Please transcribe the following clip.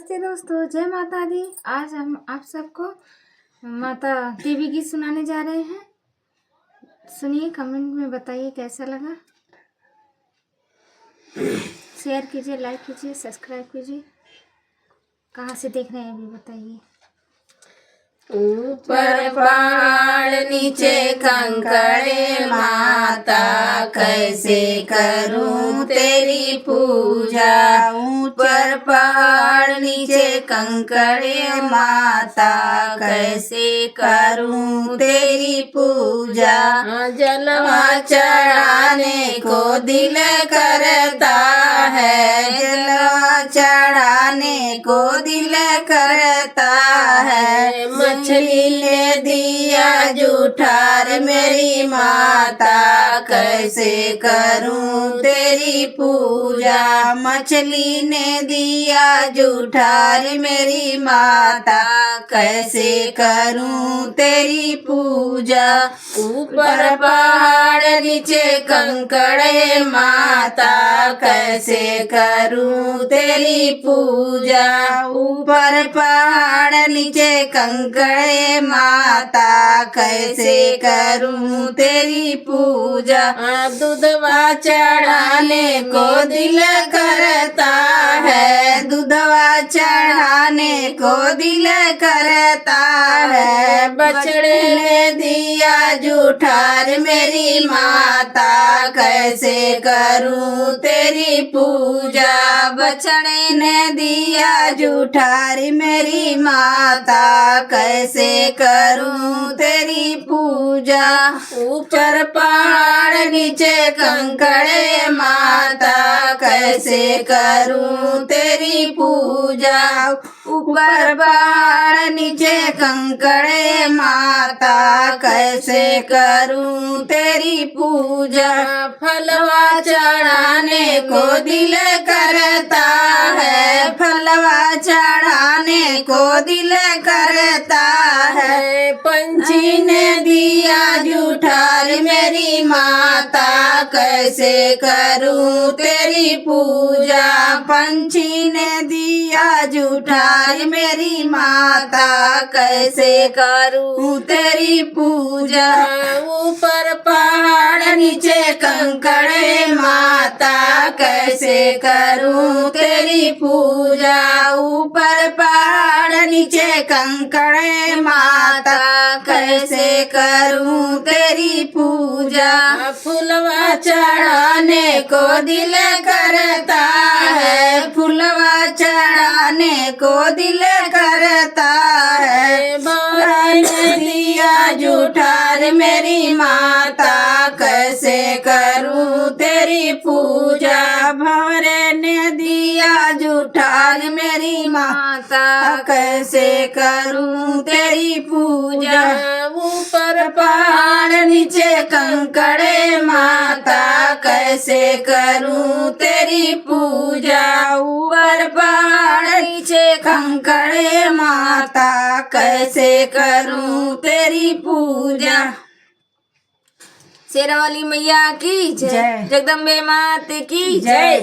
नमस्ते दोस्तों, जय माता दी। आज हम आप सबको माता देवी गीत सुनाने जा रहे हैं। सुनिए, कमेंट में बताइए कैसा लगा। शेयर कीजिए, लाइक कीजिए, सब्सक्राइब कीजिए। कहाँ से देख रहे हैं अभी बताइए। ऊपर पहाड़ नीचे कंकड़े माता, कैसे करूं तेरी पूजा। ऊपर पहाड़ नीचे कंकड़े माता, कैसे करूं तेरी पूजा। जलवा चढ़ाने को दिल करता है, जलवा चढ़ाने को दिल करता है। मछली ने दिया जूठार मेरी माता, कैसे करूं तेरी पूजा। मछली ने दिया जूठार मेरी माता, कैसे करूं तेरी पूजा। ऊपर पहाड़ नीचे कंकड़े माता, कैसे करूं तेरी पूजा। ऊपर पहाड़ नीचे कंकड़े माता, कैसे करूं तेरी पूजा। दूधवा चढ़ाने को दिल करता है, दूधवा चढ़ाने को दिल करता है। बछड़े ने दिया जूठार मेरी माता, कैसे करूं तेरी पूजा। बछड़े ने दिया जूठार मेरी माता, कैसे करूं तेरी पूजा। ऊपर पहाड़ नीचे कंकड़े माता, कैसे करूं तेरी पूजा। ऊपर पहाड़ नीचे कंकड़े माता, कैसे करूं तेरी पूजा। फलवा चढ़ाने को दिल करता है, फलवा चढ़ाने को दिल करता है। पंछी ने दिया जूठार मेरी माता, कैसे करूं तेरी पूजा। पंछी ने दिया जूठार मेरी माता, कैसे करूं तेरी पूजा। ऊपर पहाड़ नीचे कंकड़े माता, कैसे करूं तेरी पूजा। ऊपर पहाड़ नीचे कंकड़े माता, कैसे करूं तेरी पूजा। फुलवा चढ़ाने को दिल करता है, फुलवा चढ़ाने को दिल करता है। भंवरा ने दिया जूठार मेरी माता, कैसे करूं तेरी पूजा। भंवरे ने दिया जूठार मेरी माता, कैसे करूं तेरी पूजा। ऊपर पहाड़ नीचे कंकड़े माता, कैसे करूं तेरी पूजा। ऊपर पहाड़ नीचे कंकड़े माता, कैसे करूं तेरी पूजा। शेरावाली मैया की जय, जगदम्बे मात की जय।